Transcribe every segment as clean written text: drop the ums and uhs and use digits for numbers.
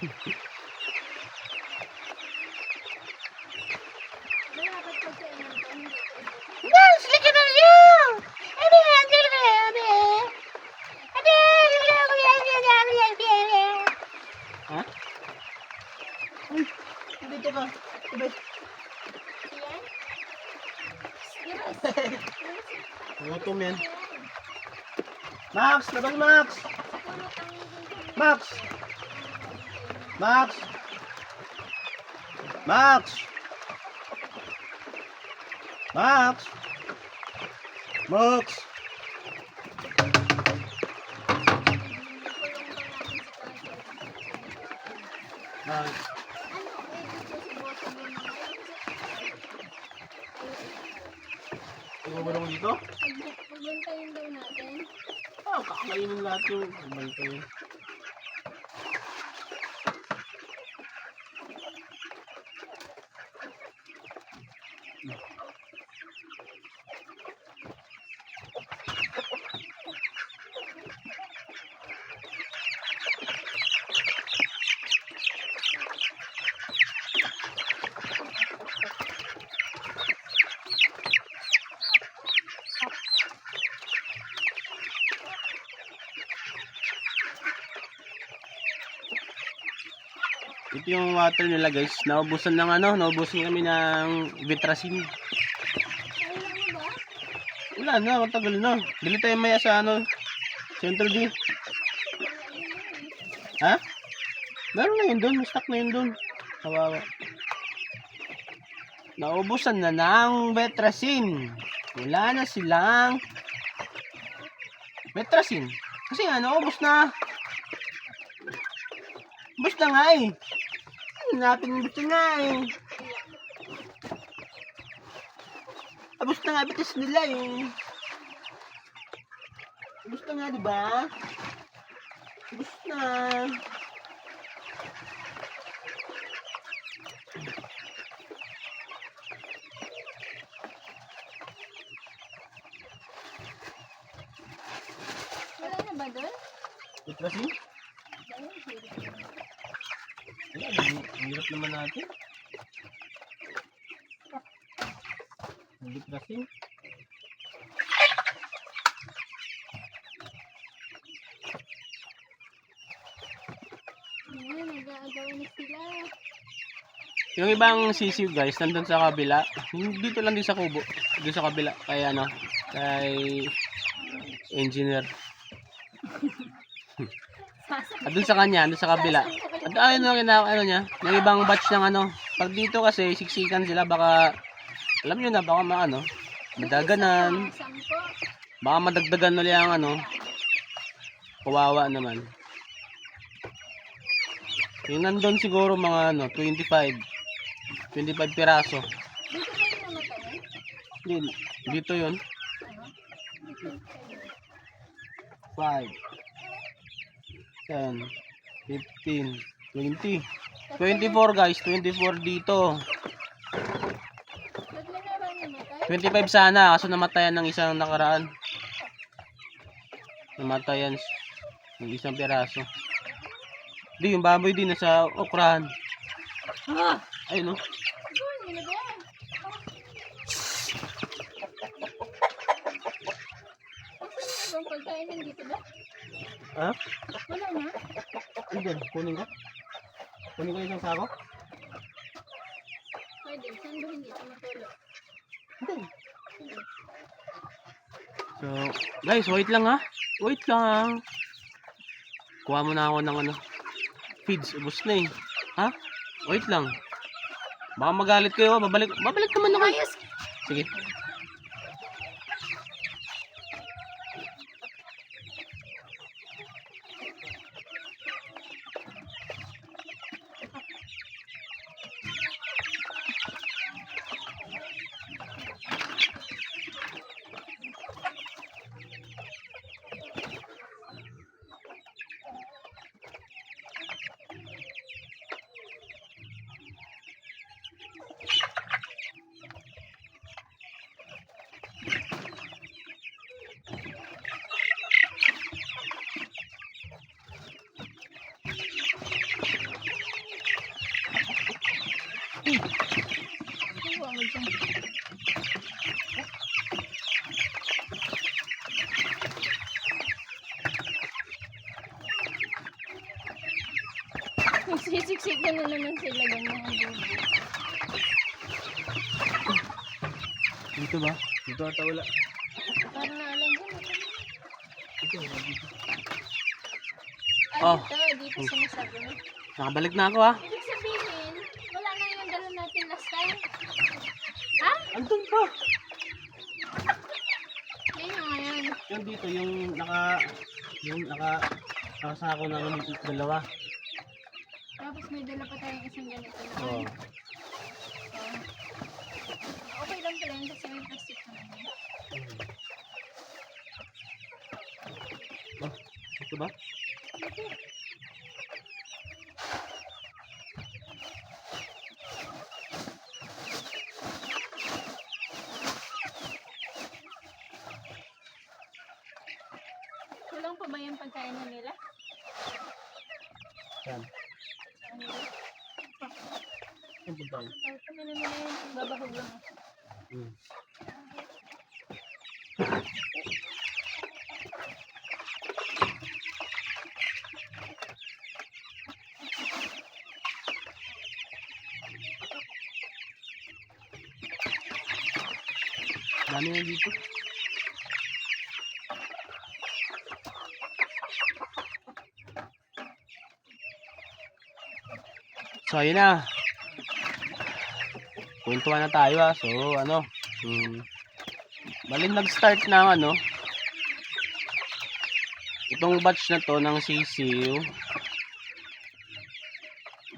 Guys, look at you! Ha? Uy, dito ka. Sabay. Gutom yan. Max, labas Max! Max! Max! Max! Max! Max! Max! Ibabulong dito? Pagbantayin daw natin. Ah, kakainin lahat yung bantay. Ito yung water nila guys. Naubusan ng ano, naubusan kami ng Vitracin. Kailan mo ba? Wala na, matagal na. Bili tayo maya sa ano, Central D. Ha? Meron na yun doon, stock na yun doon. Kawawa. Naubusan na ng Vitracin. Wala na silang Vitracin. Kasi nga, naubos na. Ubus na nga eh. Hanapin yung gusto nga eh. Ubus na nga bitis nila eh. Ubus na nga diba? Ubus na. Wala na ba doon? Vitracin? Wala, ang hirap naman natin. Vitracin. Ayan, nag-aagaw na sila. Yung ibang sisiw guys, nandun sa kabila. Dito lang din sa kubo. Dito sa kabila. Kay ano, kay engineer. At dun sa kanya, dun sa kabila. At ayun lang ano niya, yung ibang batch ng ano. Pag dito kasi siksikan sila baka alam niyo na baka maano, madaganan, Sampo. baka madagdagan ulit ang ano. Kawawa naman. Yung nandun siguro mga ano, 25 piraso. Dito kayo namatay? Dito yun. 5 10 15 20 24 guys, 24 dito. Tatlo na ba namatay? 25 sana, kaso namatayan ng isang nakaraan. Namatayan ng isang piraso. Di, yung baboy din nasa okrahan. Ah! Ayun o. Doon, yun na ba yan? Kasi ibang pagkain nandito ba? Ha? Wala na? Ano doon? Kunin ko? Kunin ko yung isang sako? Pwede, saan ba hindi ito matulog? So, guys, wait lang ha. Wait lang. Kuha mo na ako ng ano. Feeds, ubos na eh. Ha? Wait lang. Baka magalit kayo. Babalik naman ako. Sige. Kuha mo dyan. Nagsisiksik na naman sila ganyan ang bubo. Dito ba? Dito ata wala. Parang naalam dyan. Dito, dito. Ah, Oh. dito sinasabi mo. Nakabalik na ako ah. Ibig sabihin, wala na yung dala natin last time. Ha? Andun pa. Yun na ngayon. Yung dito, yung nakasako ng dalawa. Tapos may dala pa tayong isang ganito na. Oo. Okay lang pala yun kasi may plastic naman yun. Oh, ito ba? Kulang pa ba yung pagkain na nila? Yan. Ano yun? Yan po tayo. Ay, kami naman na yun. Babahog lang. Hmm. Dami na dito. So, ayun na. Kwentuhan na tayo ah. So, ano. Bali nag-start na ano. Itong batch na to ng sisiw.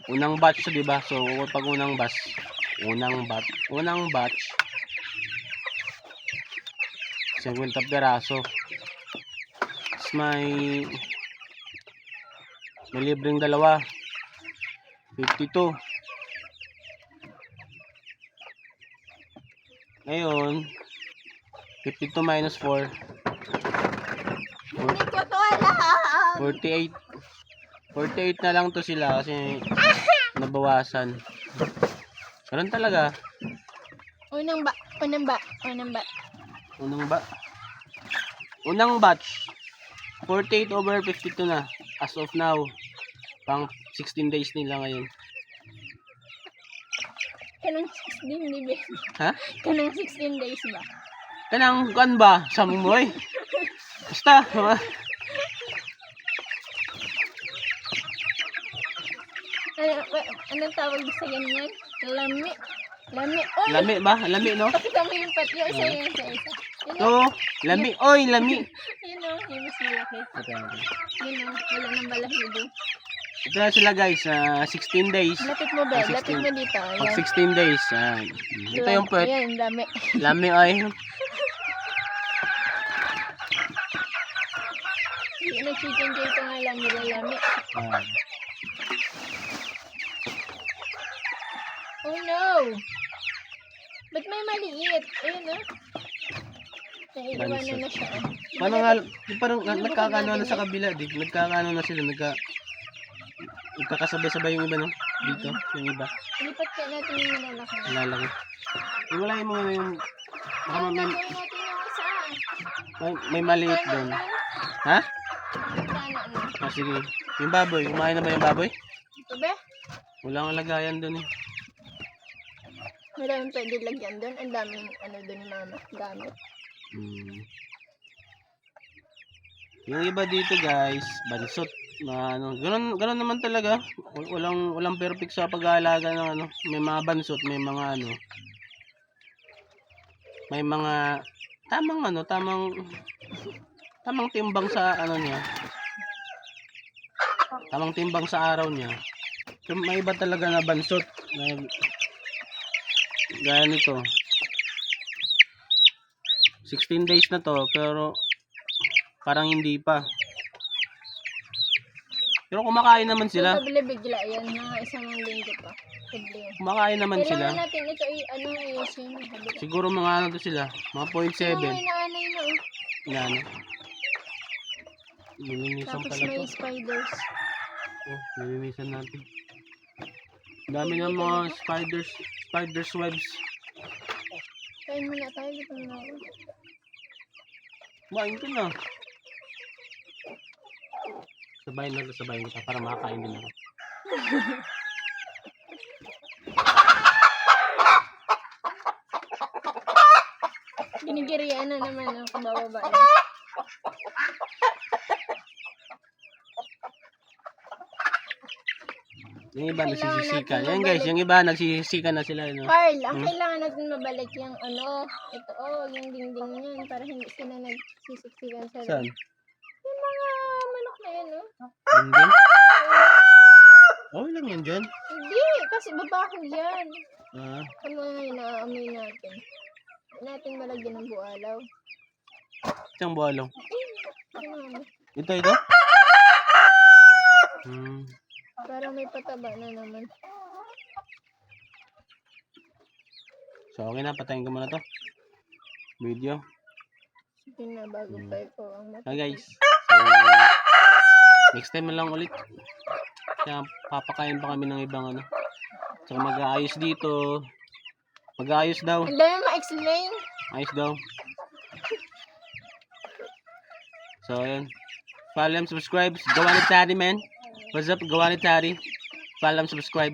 Unang batch to, diba? So, pag unang batch. Unang batch. 50 peraso. Tapos may libreng dalawa. 52. Ngayon, 52 minus 4. Hindi ko to alam! 48. 48 na lang to sila kasi nabawasan. Ganun talaga. Unang Unang batch. 48 over 52 na. As of now. Pang 16 days nila ngayon. Kanang 16 days. Ha? Kanang 16 days ba? Kanang kan ba? Samumoy? Basta. Anong tawag sa ganyan? Lami. Oy! Lami ba? Lami no? Pakita mo yung patyo. Isa yun sa isa. Yun o. No. Lami. Oy, lami. Yun o. Yung mas malaki. Yun o. Wala nang balahibo. Ito na sila guys. 16 days. Lapit mo ba? Pag Lapit mo dito. Pag Ayan. 16 days. Ito yung pwet. Ayan, dami. Lami oy. Hindi na chicken joy ko nga lang nilalami. Oh no! Ba't may maliit? Ayun o. Naiiwanan na siya. Paano nga, parang nagkakano na sa kabila, di? Nagkakano na sila, nagkakasabay-sabay yung iba, no? Dito, yung iba. Lipat ka natin yung malalaki. Lalaki. Yung wala yung mga yung, baka Ano may, gagawin natin yung isa? may maliit doon. Ha? Ano? Sige. Yung baboy, kumain na ba yung baboy? Ito ba? Wala kang lagayan doon eh. Maraming pwede lagyan doon. Ang daming ano doon ni mama. Gamit. Yung iba dito guys, bansot na ano, ganun naman talaga. Walang perfect sa pag-aalaga ng ano. May mga bansot, may mga ano. May mga tamang timbang sa ano niya. Tamang timbang sa araw niya. So, may iba talaga na bansot na gaya nito. 16 days na to pero parang hindi pa. Pero kumakain naman sila. So, bigla yan. Mga isang linggo pa. Kumakain naman sila. Kailangan natin ito i-ayusin. Siguro mga ano to sila. Mga 0.7. May naanay na oh. Yan. Nilinisan Tapos pala to. may spiders. Oh, nilinisan natin. Dami ng mga spiders webs. Kain muna tayo. Gutom na ako. Kumain ka na. Sabayin kita para makakain din ako. Ginigirian na naman ang kabababa. Yung iba Kailangan nagsisisikan. natin Yan guys, mabalik. yung iba nagsisisikan na sila. No? Carl, ang kailangan natin mabalik yung ito yung dingding niyan para hindi sila nagsisiksikan sa Saan? Yung mga manok na yan, oh. Hindi? Okay lang yan dyan. Hindi, kasi babaho yan. Ah, Ano nga yun, naaamoy natin. Hindi natin malagyan ng bualaw. isang buwalong. Ano, Ito? parang may pataba na naman. So, okay na. Patayin ko muna to. Video. Sige na, bago pa ito ang mata. Ah, guys. So, next time na lang ulit. Kaya papakain pa kami ng ibang ano. So, mag-aayos dito. Mag-aayos daw. Ang dami ma-explain. Ayos daw. So, ayan. Follow and subscribe. Gawa ni Tari, man. What's up? Gawa ni Tari. Follow and subscribe.